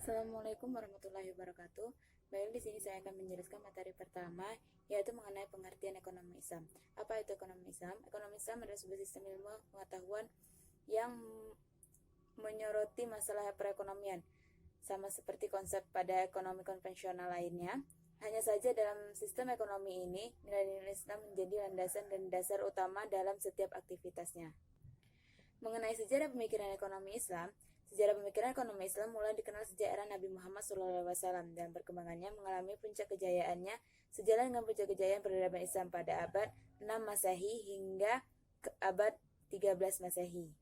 Assalamualaikum warahmatullahi wabarakatuh. Baik, di sini saya akan menjelaskan materi pertama, yaitu mengenai pengertian ekonomi Islam. Apa itu ekonomi Islam? Ekonomi Islam adalah sebuah sistem ilmu pengetahuan yang menyoroti masalah perekonomian, sama seperti konsep pada ekonomi konvensional lainnya. Hanya saja dalam sistem ekonomi ini, nilai-nilai Islam menjadi landasan dan dasar utama dalam setiap aktivitasnya. Mengenai sejarah pemikiran ekonomi Islam, sejarah pemikiran ekonomi Islam mulai dikenal sejak era Nabi Muhammad SAW dan perkembangannya mengalami puncak kejayaannya sejalan dengan puncak kejayaan peradaban Islam pada abad 6 Masehi hingga ke abad 13 Masehi.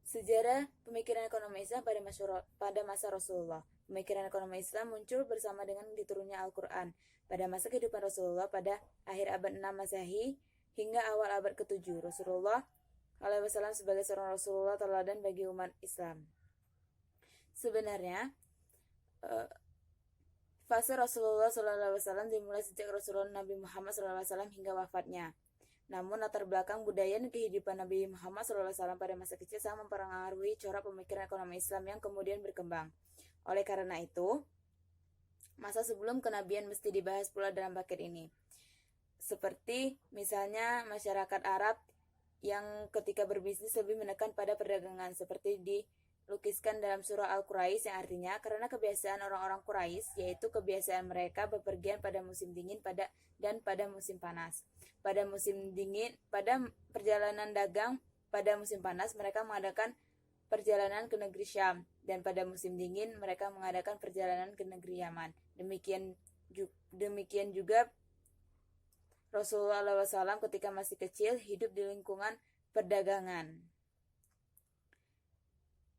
Sejarah pemikiran ekonomi Islam pada masa Rasulullah. Pemikiran ekonomi Islam muncul bersama dengan diturunnya Al-Quran pada masa kehidupan Rasulullah pada akhir abad 6 Masehi hingga awal abad ke-7. Rasulullah SAW sebagai seorang Rasulullah teladan bagi umat Islam. Sebenarnya fase Rasulullah SAW dimulai sejak Rasulullah Nabi Muhammad SAW hingga wafatnya. Namun latar belakang budaya dan kehidupan Nabi Muhammad SAW pada masa kecil sangat mempengaruhi corak pemikiran ekonomi Islam yang kemudian berkembang. Oleh karena itu, masa sebelum kenabian mesti dibahas pula dalam paket ini. Seperti misalnya masyarakat Arab yang ketika berbisnis lebih menekan pada perdagangan, seperti dilukiskan dalam surah Al-Quraisy yang artinya karena kebiasaan orang-orang Quraisy, yaitu kebiasaan mereka bepergian pada musim dingin dan pada musim panas. Pada musim dingin, pada perjalanan dagang pada musim panas mereka mengadakan perjalanan ke negeri Syam, dan pada musim dingin mereka mengadakan perjalanan ke negeri Yaman. Demikian juga Rasulullah SAW ketika masih kecil hidup di lingkungan perdagangan,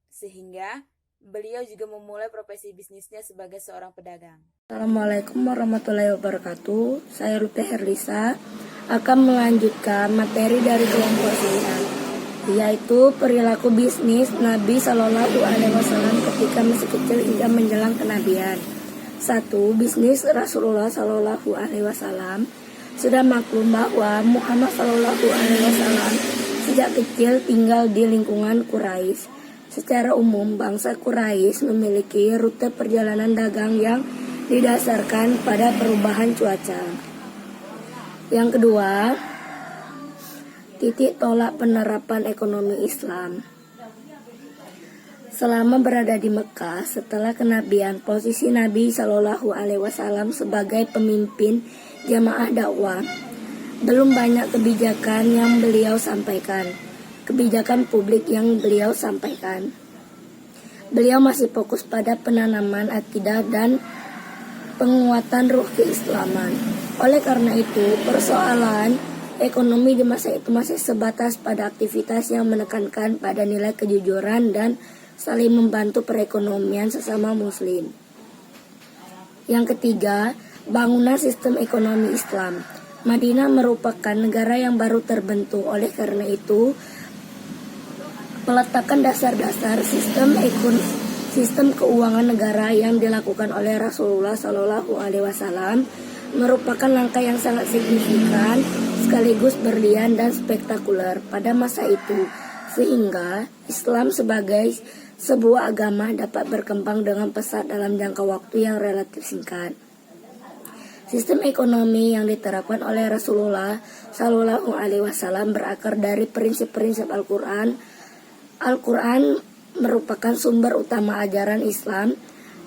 sehingga beliau juga memulai profesi bisnisnya sebagai seorang pedagang. Assalamualaikum warahmatullahi wabarakatuh. Saya Rupi Herlisa akan melanjutkan materi dari kelompok 9, yaitu perilaku bisnis Nabi Shallallahu Alaihi Wasallam ketika masih kecil hingga menjelang kenabian. 1. Bisnis Rasulullah Shallallahu Alaihi Wasallam. Sudah maklum bahwa Muhammad Shallallahu Alaihi Wasallam sejak kecil tinggal di lingkungan Quraisy. Secara umum, bangsa Quraisy memiliki rute perjalanan dagang yang didasarkan pada perubahan cuaca. Yang kedua, titik tolak penerapan ekonomi Islam. Selama berada di Mekah setelah kenabian, posisi Nabi Shallallahu Alaihi Wasallam sebagai pemimpin jamaah dakwah, belum banyak kebijakan yang beliau sampaikan. Kebijakan publik yang beliau sampaikan. Beliau masih fokus pada penanaman akidah dan penguatan ruh keislaman. Oleh karena itu, persoalan ekonomi di masa itu masih sebatas pada aktivitas yang menekankan pada nilai kejujuran dan saling membantu perekonomian sesama muslim. Yang ketiga, bangunan sistem ekonomi Islam. Madinah merupakan negara yang baru terbentuk. Oleh karena itu, peletakan dasar-dasar sistem keuangan negara yang dilakukan oleh Rasulullah Shallallahu Alaihi Wasallam merupakan langkah yang sangat signifikan sekaligus berlian dan spektakuler pada masa itu, sehingga Islam sebagai sebuah agama dapat berkembang dengan pesat dalam jangka waktu yang relatif singkat. Sistem ekonomi yang diterapkan oleh Rasulullah Shallallahu Alaihi Wasallam berakar dari prinsip-prinsip Al-Quran. Al-Quran merupakan sumber utama ajaran Islam,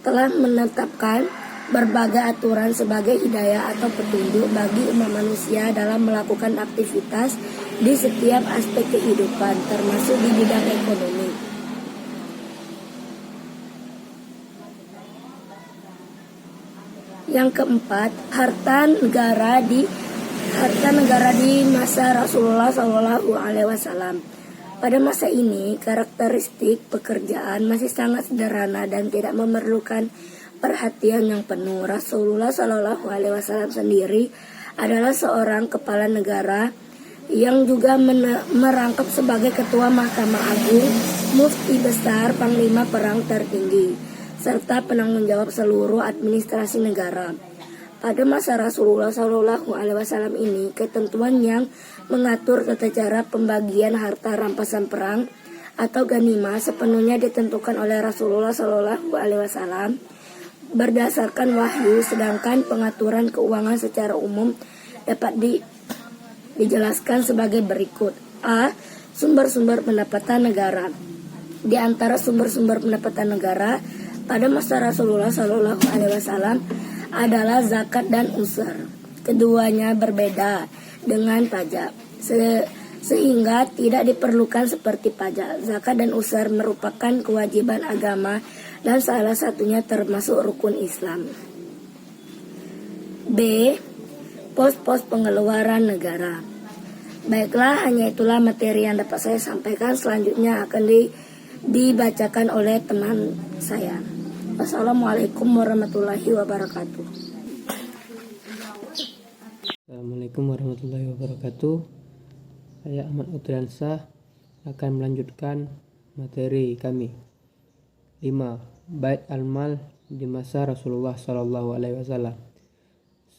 telah menetapkan berbagai aturan sebagai hidayah atau petunjuk bagi umat manusia dalam melakukan aktivitas di setiap aspek kehidupan, termasuk di bidang ekonomi. Yang keempat, harta negara di masa Rasulullah Shallallahu Alaihi Wasallam. Pada masa ini, karakteristik pekerjaan masih sangat sederhana dan tidak memerlukan perhatian yang penuh. Rasulullah Shallallahu Alaihi Wasallam sendiri adalah seorang kepala negara yang juga merangkap sebagai ketua Mahkamah Agung, mufti besar, panglima perang tertinggi, serta penanggung jawab seluruh administrasi negara. Pada masa Rasulullah Shallallahu Alaihi Wasallam ini, ketentuan yang mengatur tata cara pembagian harta rampasan perang atau ganimah sepenuhnya ditentukan oleh Rasulullah Shallallahu Alaihi Wasallam berdasarkan wahyu, sedangkan pengaturan keuangan secara umum dapat dijelaskan sebagai berikut. A. Sumber-sumber pendapatan negara. Di antara sumber-sumber pendapatan negara pada masa Rasulullah Shallallahu Alaihi Wasallam adalah zakat dan usur. Keduanya berbeda dengan pajak, sehingga tidak diperlukan seperti pajak. Zakat dan usur merupakan kewajiban agama dan salah satunya termasuk rukun Islam. B. Pos-pos pengeluaran negara. Baiklah, hanya itulah materi yang dapat saya sampaikan. Selanjutnya akan dibacakan oleh teman saya. Wassalamualaikum warahmatullahi wabarakatuh. Assalamualaikum warahmatullahi wabarakatuh. Saya Ahmad Utriansah akan melanjutkan materi kami. 5. Bait al-Mal di masa Rasulullah Shallallahu Alaihi Wasallam.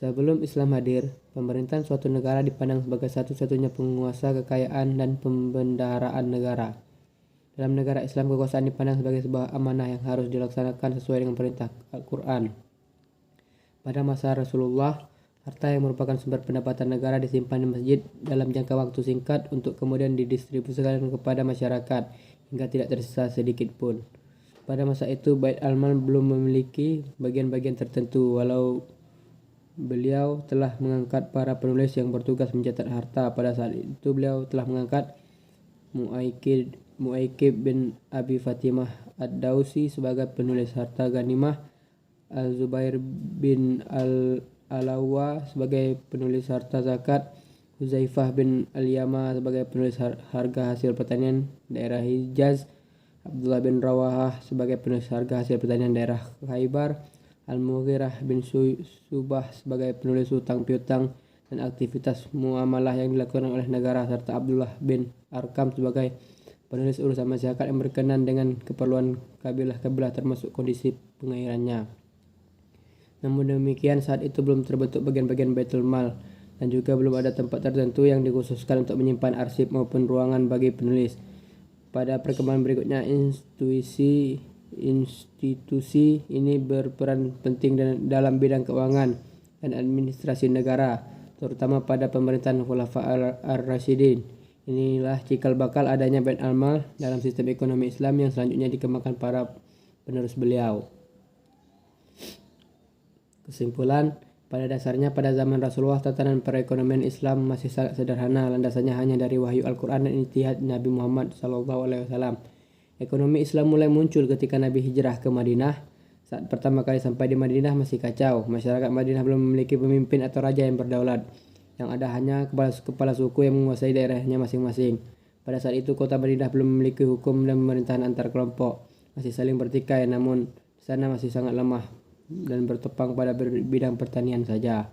Sebelum Islam hadir, pemerintahan suatu negara dipandang sebagai satu-satunya penguasa kekayaan dan pembendaharaan negara. Dalam negara Islam, kekuasaan dipandang sebagai sebuah amanah yang harus dilaksanakan sesuai dengan perintah Al-Quran. Pada masa Rasulullah, harta yang merupakan sumber pendapatan negara disimpan di masjid dalam jangka waktu singkat untuk kemudian didistribusikan kepada masyarakat hingga tidak tersisa sedikit pun. Pada masa itu, Bait al-Mal belum memiliki bagian-bagian tertentu, walau beliau telah mengangkat para penulis yang bertugas mencatat harta. Pada saat itu beliau telah mengangkat Mu'aikib bin Abi Fatimah Ad-Dausi sebagai penulis harta ganimah, Al-Zubair bin Al-Alawa sebagai penulis harta zakat, Huzaifah bin Al-Yama sebagai penulis harga hasil pertanian daerah Hijaz, Abdullah bin Rawahah sebagai penulis harga hasil pertanian daerah Khaybar, Al-Mughirah bin Subah sebagai penulis hutang piutang dan aktivitas muamalah yang dilakukan oleh negara, serta Abdullah bin Arkam sebagai penulis urusan masyarakat yang berkenan dengan keperluan kabilah-kabilah termasuk kondisi pengairannya. Namun demikian, saat itu belum terbentuk bagian-bagian Baitul Mal dan juga belum ada tempat tertentu yang dikhususkan untuk menyimpan arsip maupun ruangan bagi penulis. Pada perkembangan berikutnya, institusi ini berperan penting dalam bidang keuangan dan administrasi negara, terutama pada pemerintahan Khulafa ar-Rasyidin. Inilah cikal bakal adanya Bait al-Mal dalam sistem ekonomi Islam yang selanjutnya dikembangkan para penerus beliau. Kesimpulan, pada dasarnya pada zaman Rasulullah tatanan perekonomian Islam masih sangat sederhana, landasannya hanya dari wahyu Al-Quran dan ijtihad Nabi Muhammad SAW. Ekonomi Islam mulai muncul ketika Nabi hijrah ke Madinah. Saat pertama kali sampai di Madinah masih kacau. Masyarakat Madinah belum memiliki pemimpin atau raja yang berdaulat. Yang ada hanya kepala suku yang menguasai daerahnya masing-masing. Pada saat itu kota Madinah belum memiliki hukum dan pemerintahan antar kelompok. Masih saling bertikai, namun di sana masih sangat lemah dan bertopang pada bidang pertanian saja.